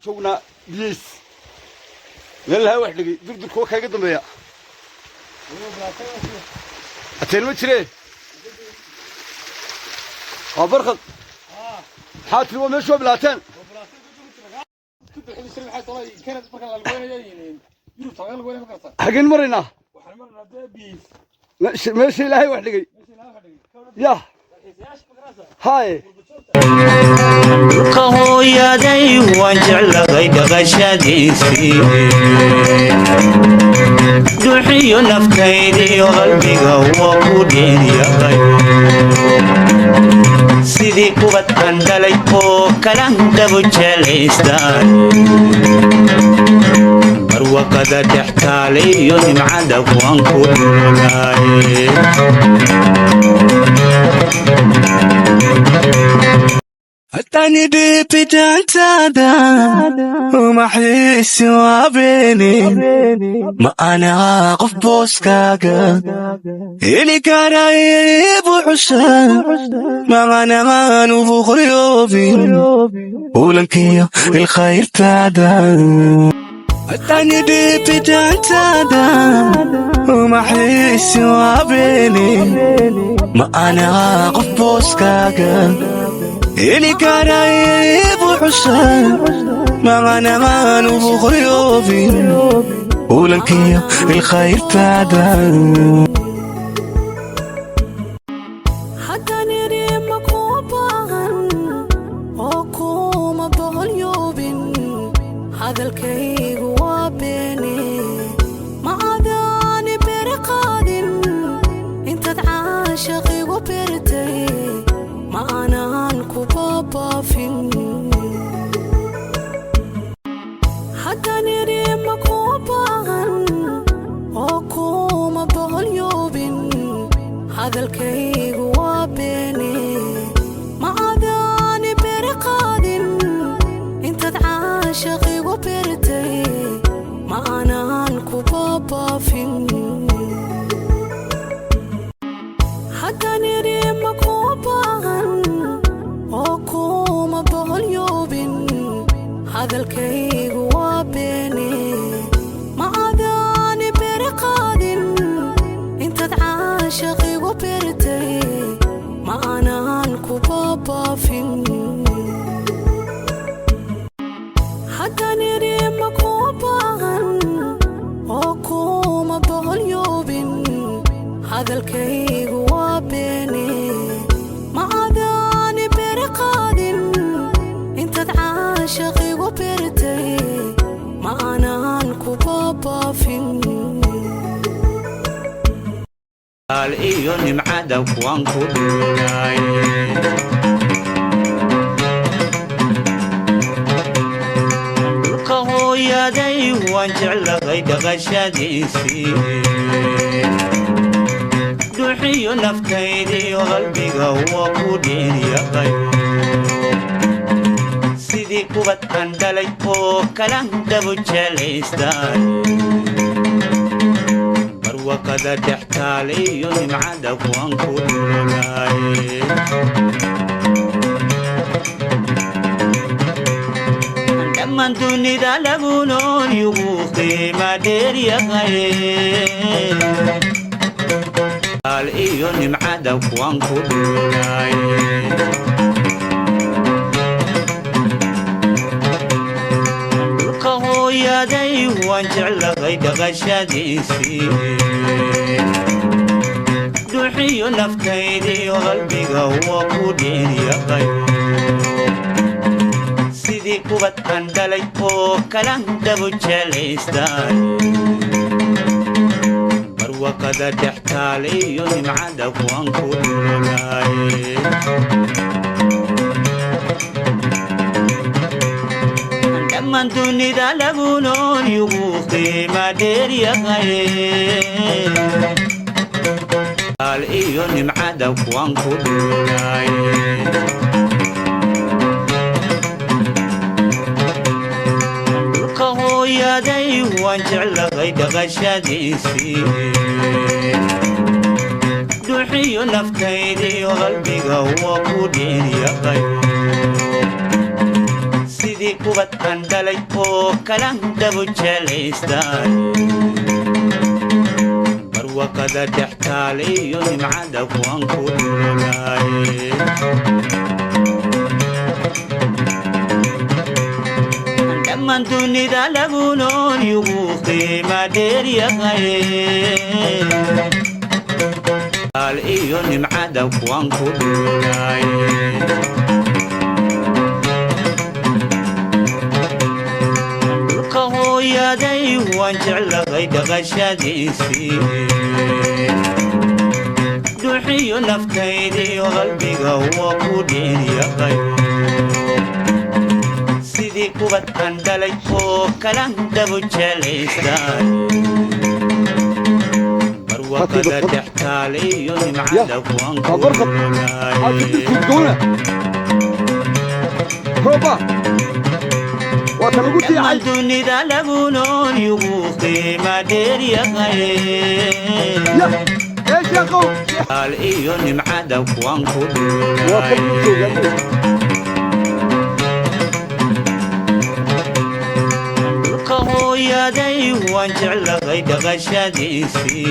شونا بيس يلا واحد دقي دردر كوك هاي قدام بيا أتين متري برخض حاتي هو مشوا بلاتين حقين مرينا ماشي لا هاي واحد دقي يا هاي قهويادي وانجعل غيد غشاديسي دوحي نفتيدي وقلبي قهوة كودين يا غيد سيدي كوبت عندلي كلام دبو جاليستان مروة قد تحتالي يوني معدك وانكو مولاي التاني دي بتنتادى وما حيس وابيني ما انا اقف بوسكاكا اللي كان يبو حسن ما انا نوفو خريوبي ولنكيو الخير تادا التاني دي بتنتادى وما حيس وابيني ما انا اقف بوسكاكا اللي كان يبو حسن ما انا نوفو خريوبي ولنكيو الخير تادا هذا الكيك وابيني ما عاداني برقاد انت تعاشقي وبرتي ما انا انكو بابا فين حتى نري مكوبان وكوما بغليوبين هذا الكيك وابيني ما عاداني برقاد انت تعاشقي وبرتي ما انا انكو بابا فين حتى نري مكوبان وكوما بغليوبين هذا الكيك وابيني ما عاداني برقاد انت تعاشقي وبرتي ما انا انكو بابا فين حتى نري مكوبان وكوما بغليوبين هذا الكيك وابيني ما عاداني برقاد انت تعاشقي وبرتي ما انا انكو بابا فين قال ايوني معدك وانكو دولاي قهويادي وانجعل غيد غشاديسي دوحي نفتيدي وقلبي قهوة كودين يا غيد سيدي كوبت عندلي كلام دبو جاليستان مروة قد تحتالي يوني معدك وانكو دولاي لما دوني دا لقولون يبوخي ما دير يا غيد قال ايوني معدك وانكو دولاي قهويادي وانجعل غيد غشاديسي دوحي نفتيدي وقلبي قهوة كودين يا غيد سيدي كوبت عندلي كلام دبو جاليستان مروة قد تحتالي يوني معدك وانكو دولاي لما دوني دا لقولون يبوخي ما دير يا غيد قال ايوني معدك وانكو دولاي قهويادي وانجعل غيد غشاديسي دوحي نفتيدي وقلبي قهوة كودين يا غيد سيدي كوبت عندلي andalay oo kalan dabu jelaystaan barwaqada dhextaaliyo nimcada kuwan ku dhulolaaye dhammaan dunida lagu nool yugu qiima dheer yahay iyo nimcada kuwan ku dhulolaaye hooyaday waan jeclahay dhaqashadiisii dhuuxiyo naftaydiyo qalbiga waa ku dheeryahay sidii kubad aan dhalay oo kalan dabu jelaystaan barwaqada dhextaaliyo nimcada kuwan ku dhulolaaye dhammaan dunida lagu nool yugu qiima dheer yahay iyo nimcada kuwan ku dhulolaaye dhulka hooyaday waan jeclahay dhaqashadiisii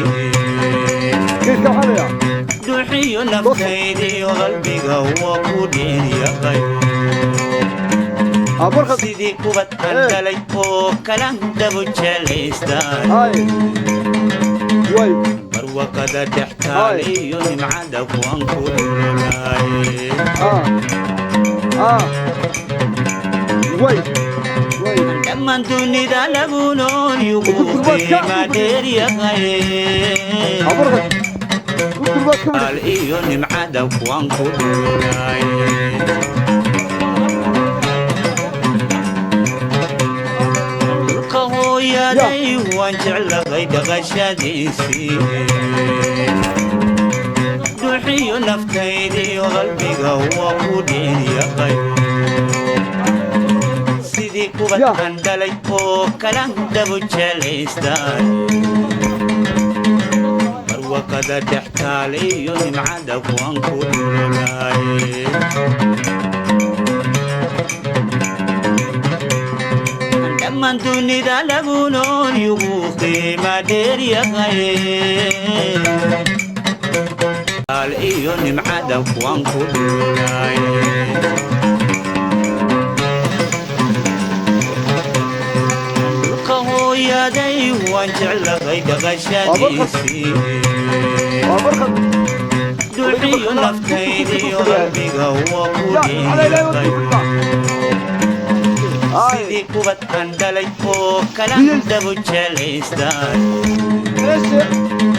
dhuuxiyo naftaydiyo qalbiga waa ku dheeryahay sidii kubad aan dhalay oo kalan dabu jelaystaan barwaqada dhextaaliyo nimcada kuwan ku dhulolaaye dhammaan dunida lagu nool yugu qiima dheer yahay iyo nimcada kuwan ku dhulolaaye hooyaday waan jeclahay dhaqashadiisii dhuuxiyo naftaydiyo qalbiga waa ku dheeryahay sidii kubad aan dhalay oo kalan dabu jelaystaan barwaqada dhextaaliyo nimcada kuwan ku dhulolaaye dhammaan dunida lagu nool yugu qiima dheer yahay iyo nimcada kuwan ku dhulolaaye dhulka hooyaday waan jeclahay dhaqashadiisii dhuuxiyo naftaydiyo qalbiga waa ku dheeryahay sidii kubad aan dhalay oo kalan dabu jelaystaan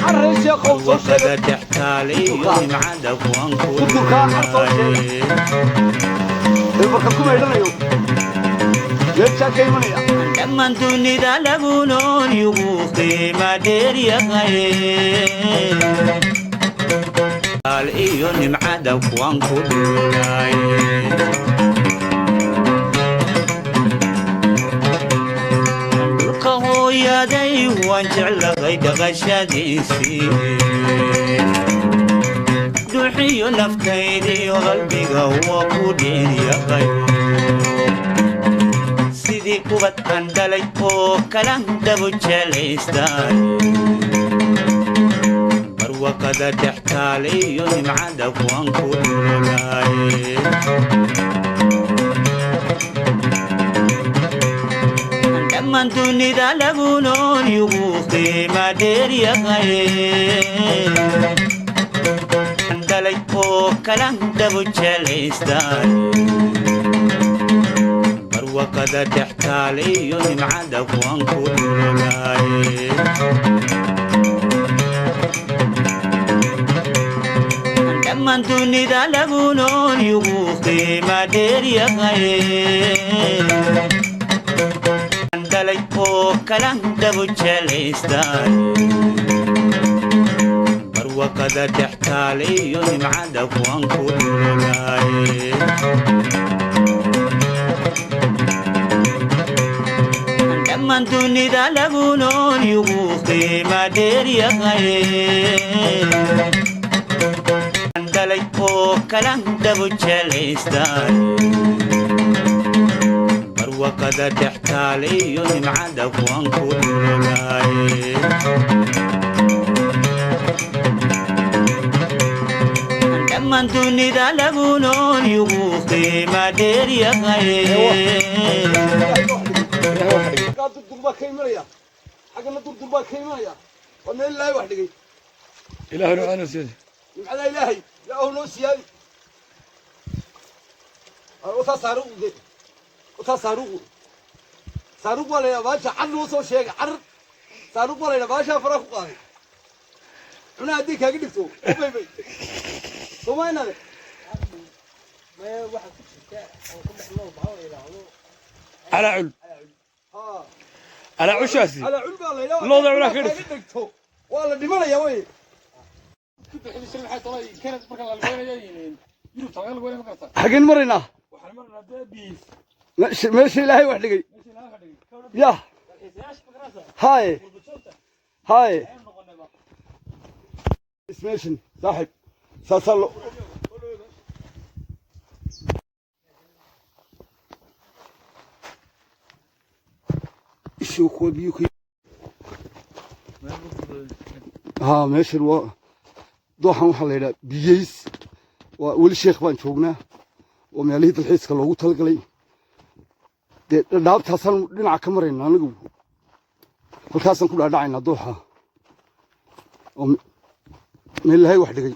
barwaqada dhextaaliyo nimcada kuwan ku dhulolaaye dhammaan dunida lagu nool yugu qiima dheer yahay iyo nimcada kuwan ku dhulolaaye hooyaday waan jeclahay dhaqashadiisii dhuuxiyo naftaydiyo qalbiga waa ku dheeryahay sidii kubad aan dhalay oo kalan dabu jelaystaan barwaqada dhextaaliyo nimcada kuwan ku dhulolaaye dhammaan dunida lagu nool yugu qiima dheer yahay dhalay oo kalan dabu jelaystaan barwaqada dhextaaliyo nimcada kuwan ku dhulolaaye dhammaan dunida lagu nool yugu qiima dheer yahay dhalay oo kalan dabu jelaystaan barwaqada dhextaaliyo nimcada kuwan ku dhulolaaye dhammaan dunida lagu nool yugu qiima dheer yahay dhalay oo kalan dabu jelaystaan barwaqada dhex taale iyo nimcada kuwan ku dhulolaaye dhammaan dunida lagu nool yugu qiima dheer yahay حاجة ندور دباك كيما يا ومن الله واحد جاي إلهي نوعنا سيدي على إلهي لا هو نو سيادي وتصاروق دي وتصاروق صاروق ولا يا باشا عر وصو شيء عر صاروق ولا يا باشا فرق قاضي أنا أديك هقدرتو بي بي وما هنا ما واحد على عل ها على عشاسي على علبة الله الله ضيع ولا كده والله دي مرة يا وي كنت حين السنة حتى الله كانت مركز الغوينة جايين يلو تغير الغوينة مكرتها حقين مرينا وحنا مرنا بيس ماشي لاهي واحد جاي يا هاي هاي اسميشن صاحب صلوا شو كو بيوكي ها ماشي الوا دوحان waxa la yiraahdaa biyeys waa wali sheekh baan joognaa oo meelihii dalxiiska loogu talgalay dhaabtaasan dhinaca ka marayna anigu halkaasan ku dhaadhacaynaa dooxa oo meel lahay wax dhigay